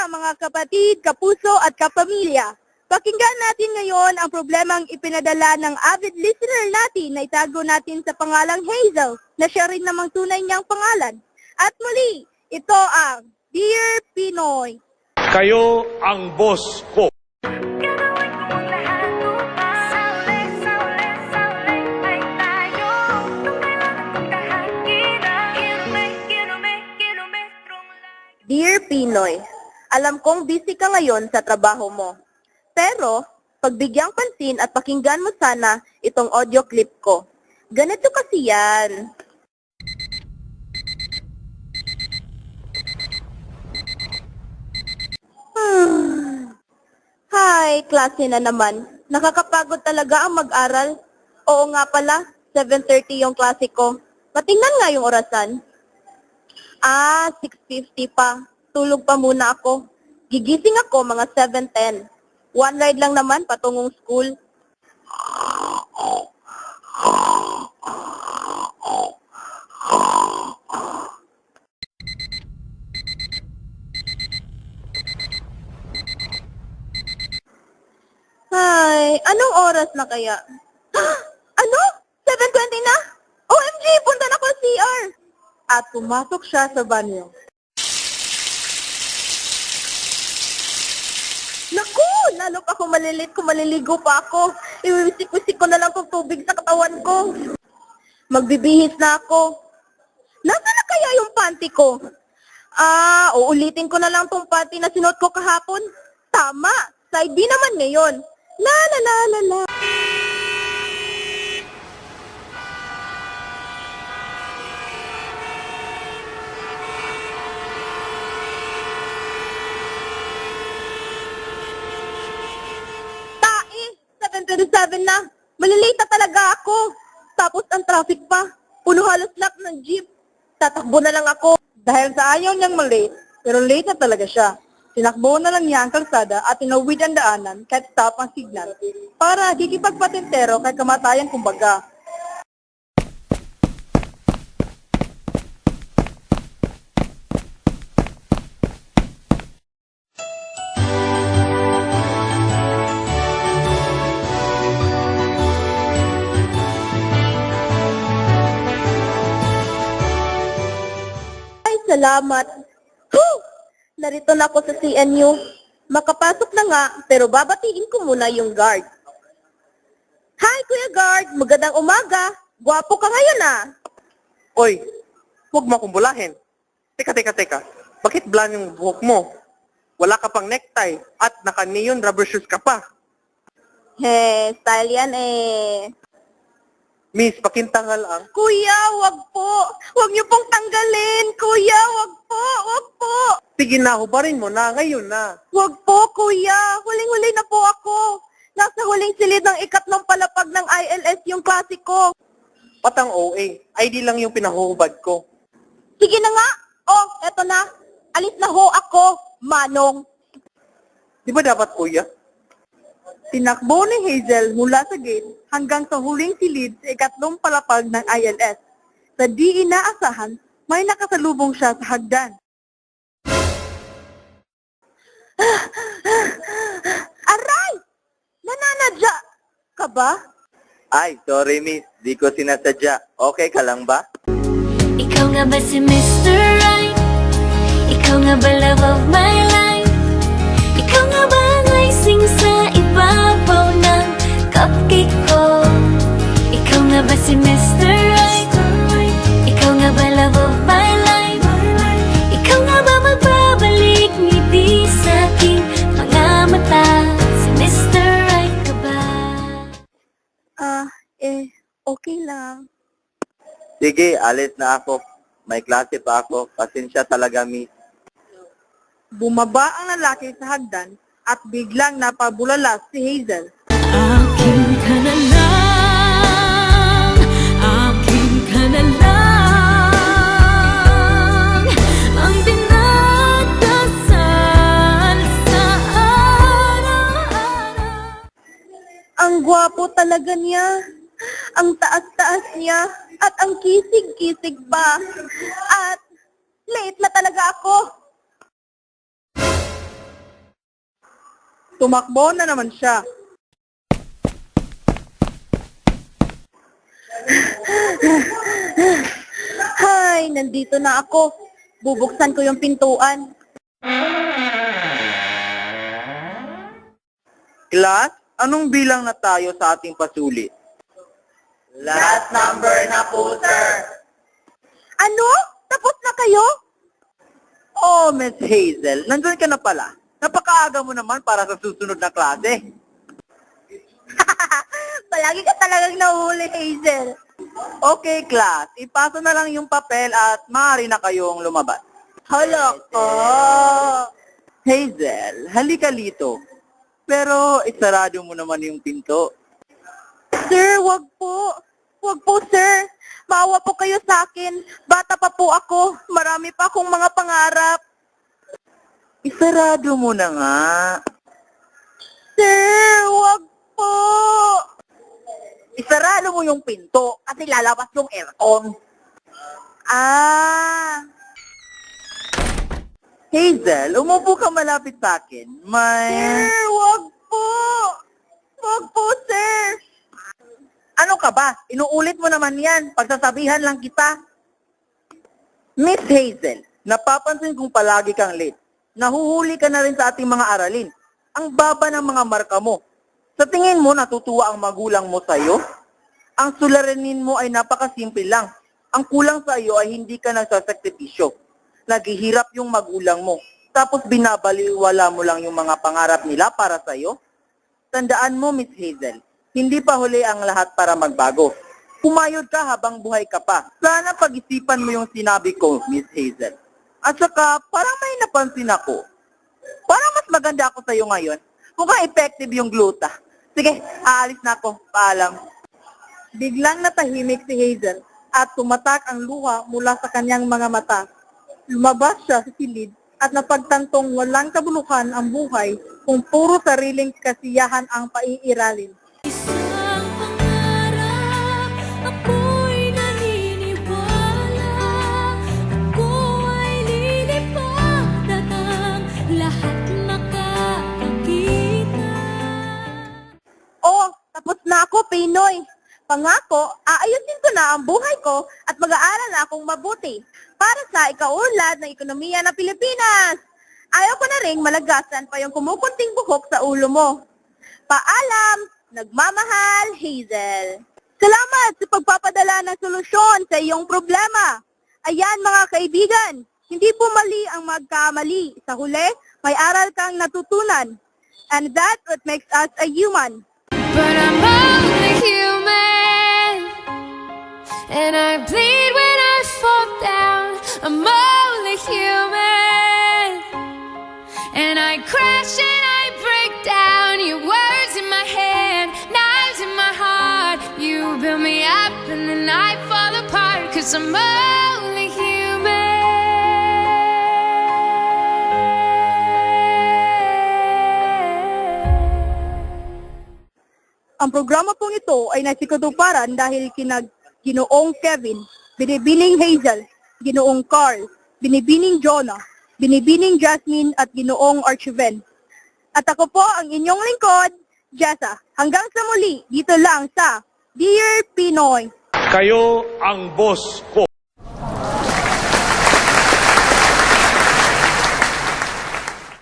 mga kapatid, kapuso at kapamilya. Pakinggan natin ngayon ang problemang ipinadala ng avid listener natin na itago natin sa pangalang Hazel, na siya rin namang tunay niyang pangalan. At muli, ito ang Dear Pinoy. Kayo ang boss ko. Dear Pinoy, alam kong busy ka ngayon sa trabaho mo. Pero, pagbigyang pansin at pakinggan mo sana itong audio clip ko. Ganito kasi yan. Hi, klase na naman. Nakakapagod talaga ang mag-aral. Oo nga pala, 7:30 yung klase ko. Patingnan nga yung orasan. 6:50 pa. Tulog pa muna ako. Gigising ako mga 7:10. One ride lang naman patungong school. Ay, anong oras na kaya? Ano? 7:20 na? OMG, punta na ko sa CR. At pumasok siya sa banyo. Naku! Lalo pa kung malilit, kung maliligo pa ako. Iwisik-wisik ko na lang itong tubig sa katawan ko. Magbibihis na ako. Nasaan na kaya yung panty ko? Uulitin ko na lang itong panty na sinuot ko kahapon. Tama! Side B naman ngayon. La la la la la. Tae! 7:37 na. Malilita talaga ako. Tapos ang traffic pa. Puno halos lock ng jeep. Tatakbo na lang ako. Dahil sa ayaw niyang malate, pero late na talaga siya. Tinakbo na lang niya ang kalsada at tinawid ang daanan kahit stop ang signal para kikipagpatintero kay kamatayan kumbaga. Ay, salamat. Whew! Narito na ako sa CNU. Makapasok na nga, pero babatiin ko muna yung guard. Hi, Kuya Guard! Magandang umaga! Gwapo ka ngayon Oy, huwag mo akong bulahin. Teka. Bakit blonde yung buhok mo? Wala ka pang necktie at naka-neon rubber shoes ka pa. Style yan eh. Miss, pakintangal ang... Kuya, wag po! Wag niyo pong tanggalin! Kuya, wag po! Wag po! Sige na, hubarin mo na. Ngayon na. Wag po, Kuya! Huling-huli na po ako! Nasa huling silid ng ikatlong palapag ng ILS yung klase ko. Patang OA. ID lang yung pinahuhubad ko. Sige na nga! Oh, eto na! Alis na ho ako, Manong! Di ba dapat kuya? Tinakbo ni Hazel mula sa gate hanggang sa huling silid sa ikatlong palapag ng ILS. Sa di inaasahan, may nakasalubong siya sa hagdan. Aray! Nananadya ka ba? Ay, sorry miss. Di ko sinasadya. Okay ka lang ba? Ikaw nga ba si Mr. Right? Ikaw nga ba love of my life? Ikaw nga ba ang icing sa ibabaw ng cupcake ko? Ikaw nga ba si Mr. Right? Ikaw nga ba love of my life? Ikaw nga ba magbabalik ngiti sa aking mga mata? Si Mr. Right ka ba? Okay lang. Sige, alis na ako. May klase pa ako. Pasensya talaga miss. Bumaba ang lalaki sa hagdan at biglang napabulala si Hazel. Akin ka na lang, akin ka na lang, ang dinadasal sa araw-araw. Ang gwapo talaga niya. Ang taas-taas niya. At ang kisig-kisig pa. At late na talaga ako. Tumakbo na naman siya. Hay, nandito na ako. Bubuksan ko yung pintuan. Class, anong bilang na tayo sa ating pasulit? Last number na po, sir. Ano? Tapos na kayo? Oh, Miss Hazel, nandun ka na pala. Napakaaga mo naman para sa susunod na klase. Palagi ka talagang nahuli, Hazel. Okay, class, ipasa na lang yung papel at maaari na kayong lumabas. Hala ko. Hazel, halika dito. Pero isarado mo naman yung pinto. Sir, wag po. Wag po, sir. Maawa po kayo sa akin. Bata pa po ako. Marami pa akong mga pangarap. Isarado mo na nga. Sir, wag po. Isarado mo yung pinto kasi lalabas yung aircon. Ah. Hazel, umupo ka malapit sa akin. Sir, wag po. Wag po, sir. Ano ka ba? Inuulit mo naman yan. Pagsasabihan lang kita. Miss Hazel, napapansin kong palagi kang late. Nahuhuli ka na rin sa ating mga aralin. Ang baba ng mga marka mo. Sa tingin mo, natutuwa ang magulang mo sa'yo? Ang suliranin mo ay napakasimple lang. Ang kulang sa iyo ay hindi ka nagsasakripisyo. Naghihirap yung magulang mo. Tapos binabaliwala mo lang yung mga pangarap nila para sa'yo? Tandaan mo, Miss Hazel, hindi pa huli ang lahat para magbago. Pumayod ka habang buhay ka pa. Sana pag-isipan mo yung sinabi ko, Miss Hazel. At saka, parang may napansin ako. Parang mas maganda ako sa'yo ngayon. Mukhang effective yung gluta. Sige, aalis na ako. Paalam. Biglang natahimik si Hazel at tumatak ang luha mula sa kanyang mga mata. Lumabas siya sa silid at napagtantong walang kabuluhan ang buhay kung puro sariling kasiyahan ang paiiralin. Isang pangarap, ako'y naniniwala. Ako ay lilipad at ang lahat makakakita. Oh, tapos na ako, Pinoy. Pangako, aayusin ko na ang buhay ko at mag-aaral na akong mabuti para sa ikaunlad ng ekonomiya ng Pilipinas. Ayaw ko na ring malagasan pa yung kumukunting buhok sa ulo mo. Paalam, nagmamahal, Hazel. Salamat sa pagpapadala ng solusyon sa iyong problema. Ayan mga kaibigan, hindi po mali ang magkamali. Sa huli, may aral kang natutunan. And that's what makes us a human. But I'm only human, and I bleed when I fall down. I'm only human, and I crash and I break down. Your words in my head, knives in my heart. You build me up and then I fall apart, 'cause I'm only human. Ang programa pong ito ay nasikatuparan dahil kinag Ginoong Kevin, Binibining Hazel, Ginoong Carl, Binibining Jonah, Binibining Jasmine at Ginoong Archiven. At ako po ang inyong lingkod, Jessa. Hanggang sa muli, dito lang sa Dear Pinoy. Kayo ang boss ko.